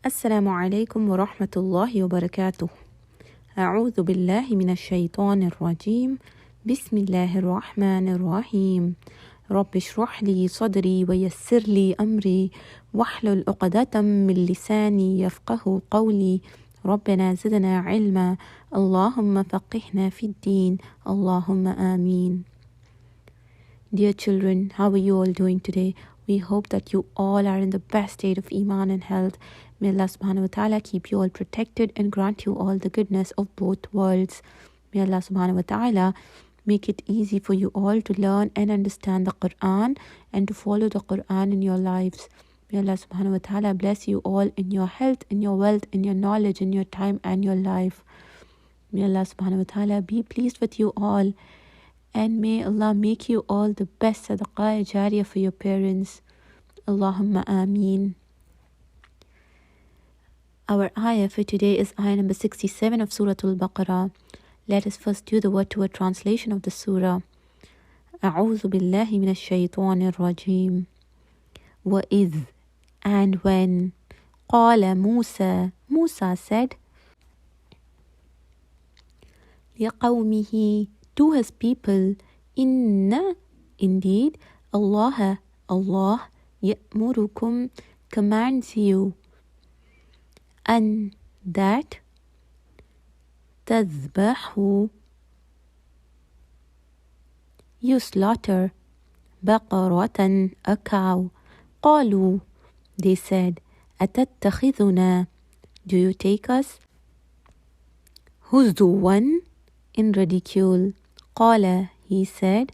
السلام عليكم ورحمة الله وبركاته. أعوذ بالله من الشيطان الرجيم. بسم الله الرحمن الرحيم. رب اشرح لي صدري ويسر لي أمري واحلل عقدة من لساني يفقه قولي. ربنا زدنا علما اللهم فقهنا في الدين اللهم آمين. Dear children, how are you all doing today? We hope that you all are in the best state of Iman and health. May Allah subhanahu wa ta'ala keep you all protected and grant you all the goodness of both worlds. May Allah subhanahu wa ta'ala make it easy for you all to learn and understand the Quran and to follow the Quran in your lives. May Allah subhanahu wa ta'ala bless you all in your health, in your wealth, in your knowledge, in your time and your life. May Allah subhanahu wa ta'ala be pleased with you all. And may Allah make you all the best sadaqah jariyah for your parents. Allahumma ameen. Our ayah for today is ayah number 67 of Surah Al-Baqarah. Let us first do the word-to-word translation of the surah. أعوذ بالله من الشيطان الرجيم. وَإِذْ, and when, قال Musa said, لِقَوْمِهِ, to his people, Inna, indeed, Allah يأمركم, commands you, and that تذبحوا, you slaughter, بقرة, a cow. قالوا, they said, أتتخذنا, do you take us هزوا, in ridicule. قال, he said,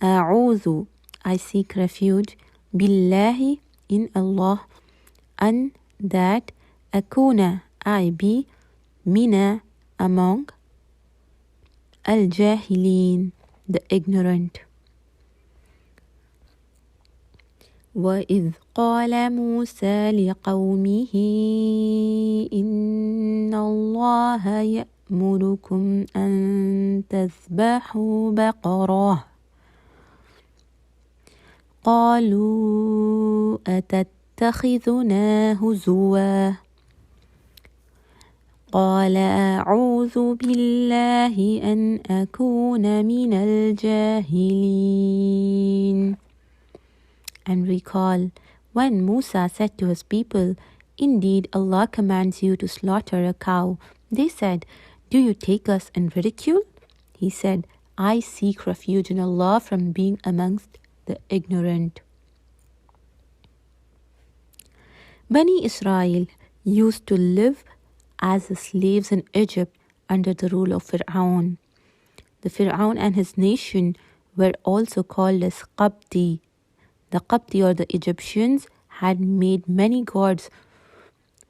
أعوذ, I seek refuge, بالله, in Allah, and that أكون, I be, mina, among, الجاهلين, the ignorant. وإذ قال موسى لقومه إن الله يأمركم أن تذبحوا بقرة قالوا أتتخذنا هزوا قال أعوذ بالله أن أكون من الجاهلين. And recall, when Musa said to his people, indeed Allah commands you to slaughter a cow, they said, do you take us in ridicule? He said, I seek refuge in Allah from being amongst the ignorant. Bani Israel used to live as slaves in Egypt under the rule of Fir'aun. The Fir'aun and his nation were also called as Qabti. The Qabti, or the Egyptians, had made many gods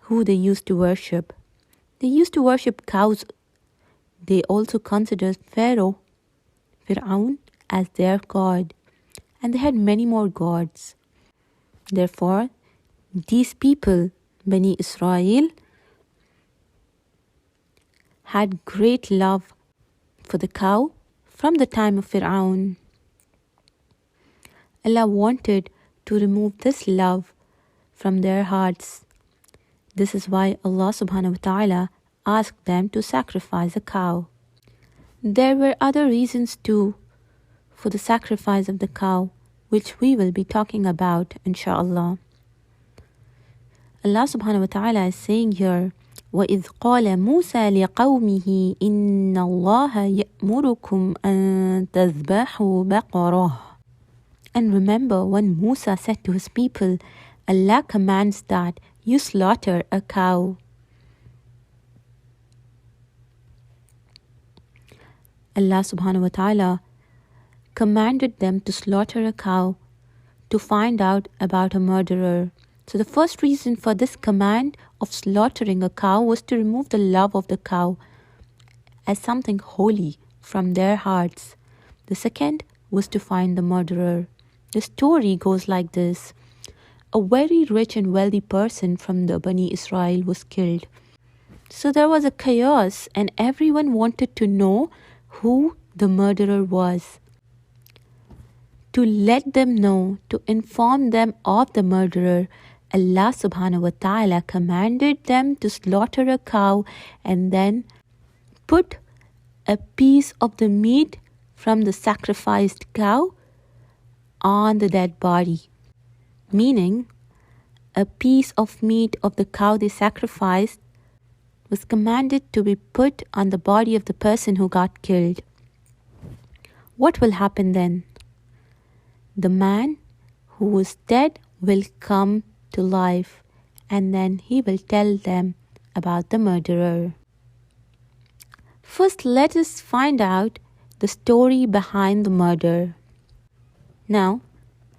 who they used to worship. They used to worship cows. They also considered Fir'aun, as their god. And they had many more gods. Therefore, these people, Bani Israel, had great love for the cow from the time of Fir'aun. Allah wanted to remove this love from their hearts. This is why Allah subhanahu wa ta'ala asked them to sacrifice a cow. There were other reasons too for the sacrifice of the cow, which we will be talking about, inshaAllah. Allah subhanahu wa ta'ala is saying here, وَإِذْ قَالَ مُوسَى لِقَوْمِهِ إِنَّ اللَّهَ يَأْمُرُكُمْ أَن تَذْبَحُوا بَقَرَةً. And remember when Musa said to his people, Allah commands that you slaughter a cow. Allah subhanahu wa ta'ala commanded them to slaughter a cow to find out about a murderer. So the first reason for this command of slaughtering a cow was to remove the love of the cow as something holy from their hearts. The second was to find the murderer. The story goes like this. A very rich and wealthy person from the Bani Israel was killed. So there was a chaos and everyone wanted to know who the murderer was. To let them know, to inform them of the murderer, Allah subhanahu wa ta'ala commanded them to slaughter a cow and then put a piece of the meat from the sacrificed cow on the dead body. Meaning, a piece of meat of the cow they sacrificed was commanded to be put on the body of the person who got killed. What will happen then? The man who was dead will come to life, and then he will tell them about the murderer. First, let us find out the story behind the murder. Now,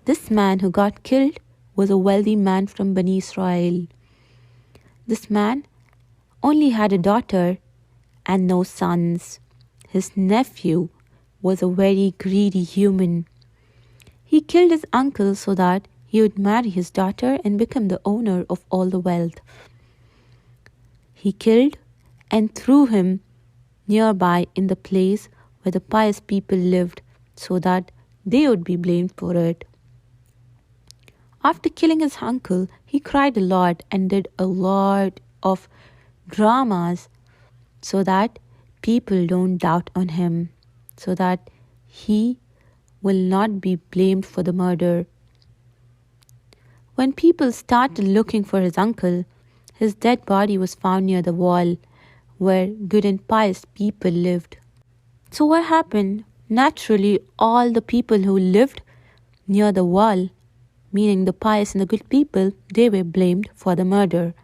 this man who got killed was a wealthy man from Bani Israel. This man only had a daughter and no sons. His nephew was a very greedy human. He killed his uncle so that he would marry his daughter and become the owner of all the wealth. He killed and threw him nearby in the place where the pious people lived so that they would be blamed for it. After killing his uncle, he cried a lot and did a lot of dramas so that people don't doubt on him, so that he will not be blamed for the murder. When people started looking for his uncle, his dead body was found near the wall where good and pious people lived. So what happened? Naturally, all the people who lived near the wall, meaning the pious and the good people, they were blamed for the murder.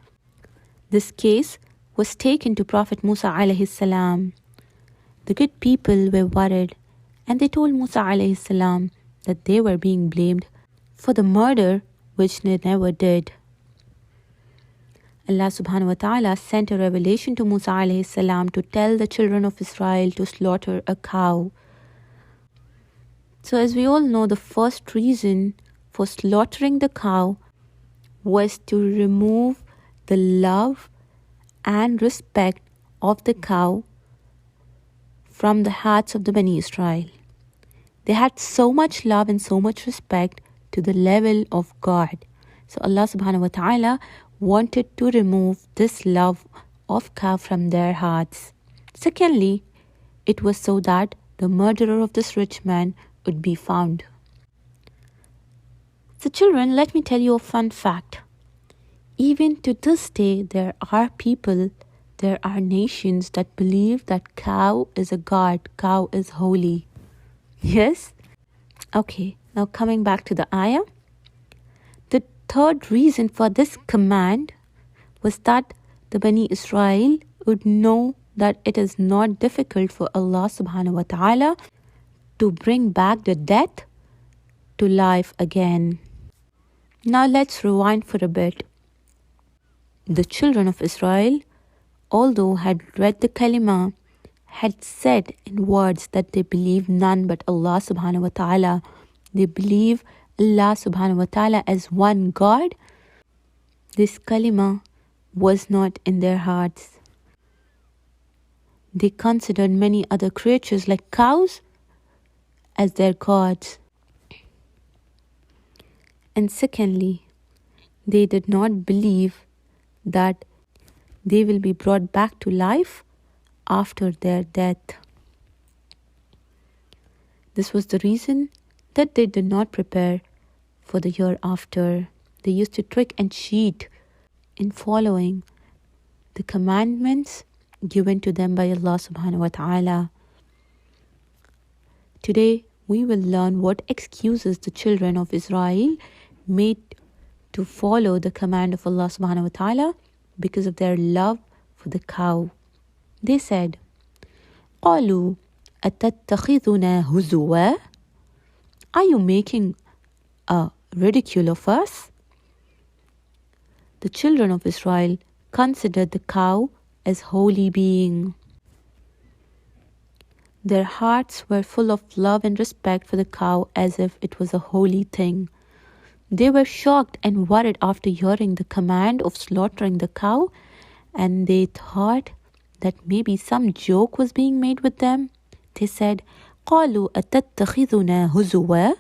This case was taken to Prophet Musa alayhi salam. The good people were worried and they told Musa alayhi salam that they were being blamed for the murder which they never did. Allah subhanahu wa ta'ala sent a revelation to Musa alayhi salam to tell the children of Israel to slaughter a cow. So as we all know, the first reason for slaughtering the cow was to remove the love and respect of the cow from the hearts of the Bani Israel. They had so much love and so much respect to the level of God. So Allah subhanahu wa ta'ala wanted to remove this love of cow from their hearts. Secondly, it was so that the murderer of this rich man would be found. So children, let me tell you a fun fact. Even to this day, there are people, there are nations that believe that cow is a god, cow is holy. Yes? Okay, now coming back to the ayah. The third reason for this command was that the Bani Israel would know that it is not difficult for Allah subhanahu wa ta'ala to bring back the dead to life again. Now let's rewind for a bit. The children of Israel, although had read the kalima, had said in words that they believe none but Allah subhanahu wa ta'ala. They believe Allah subhanahu wa ta'ala as one God. This kalima was not in their hearts. They considered many other creatures like cows as their gods. And secondly, they did not believe that they will be brought back to life after their death. This was the reason that they did not prepare for the hereafter. They used to trick and cheat in following the commandments given to them by Allah subhanahu wa ta'ala. Today, we will learn what excuses the children of Israel made to follow the command of Allah subhanahu wa ta'ala because of their love for the cow. They said, قَالُوا أَتَتَّخِذُنَا هُزُوًا? Are you making a ridicule of us? The children of Israel considered the cow as holy being. Their hearts were full of love and respect for the cow as if it was a holy thing. They were shocked and worried after hearing the command of slaughtering the cow, and they thought that maybe some joke was being made with them. They said, قَالُوا أَتَتَّخِذُنَا هُزُوًا?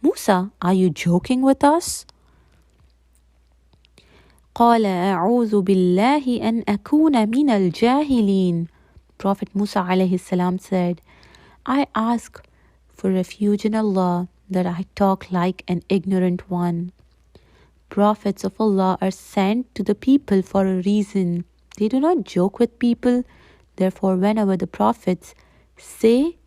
Musa, are you joking with us? قال أعوذ بالله أن أكون من الجاهلين. Prophet Musa alayhi salam said, I ask for refuge in Allah that I talk like an ignorant one. Prophets of Allah are sent to the people for a reason. They do not joke with people. Therefore, whenever the prophets say,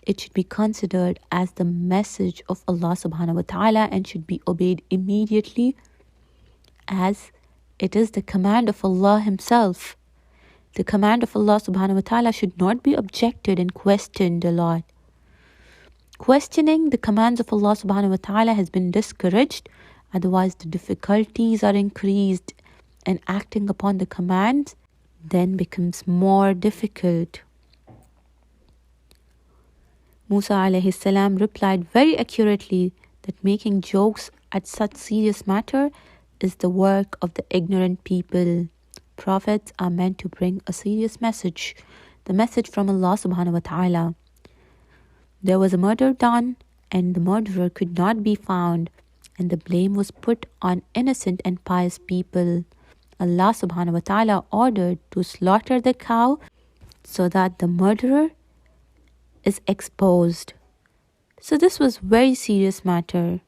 it should be considered as the message of Allah subhanahu wa ta'ala and should be obeyed immediately, as it is the command of Allah Himself. The command of Allah subhanahu wa ta'ala should not be objected and questioned a lot. Questioning the commands of Allah subhanahu wa ta'ala has been discouraged, otherwise the difficulties are increased and acting upon the commands then becomes more difficult. Musa alayhi salam replied very accurately that making jokes at such serious matter is the work of the ignorant people. Prophets are meant to bring a serious message, the message from Allah subhanahu wa ta'ala. There was a murder done and the murderer could not be found, and the blame was put on innocent and pious people. Allah subhanahu wa ta'ala ordered to slaughter the cow so that the murderer is exposed. So this was very serious matter.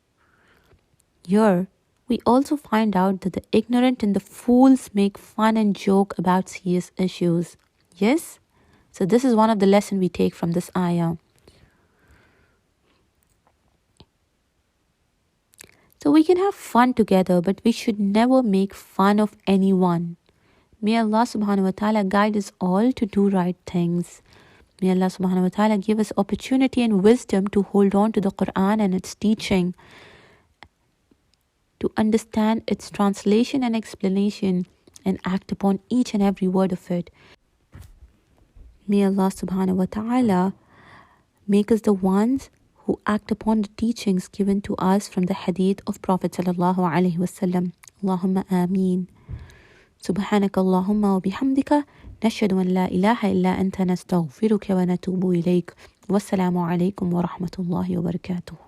Here we also find out that the ignorant and the fools make fun and joke about serious issues. Yes? So this is one of the lessons we take from this ayah. So we can have fun together, but we should never make fun of anyone. May Allah subhanahu wa ta'ala guide us all to do right things. May Allah subhanahu wa ta'ala give us opportunity and wisdom to hold on to the Quran and its teaching, to understand its translation and explanation, and act upon each and every word of it. May Allah subhanahu wa ta'ala make us the ones who act upon the teachings given to us from the hadith of Prophet sallallahu alaihi wasallam. Allahumma ameen. سبحانك اللهم وبحمدك نشهد أن لا إله إلا أنت نستغفرك ونتوب إليك والسلام عليكم ورحمة الله وبركاته.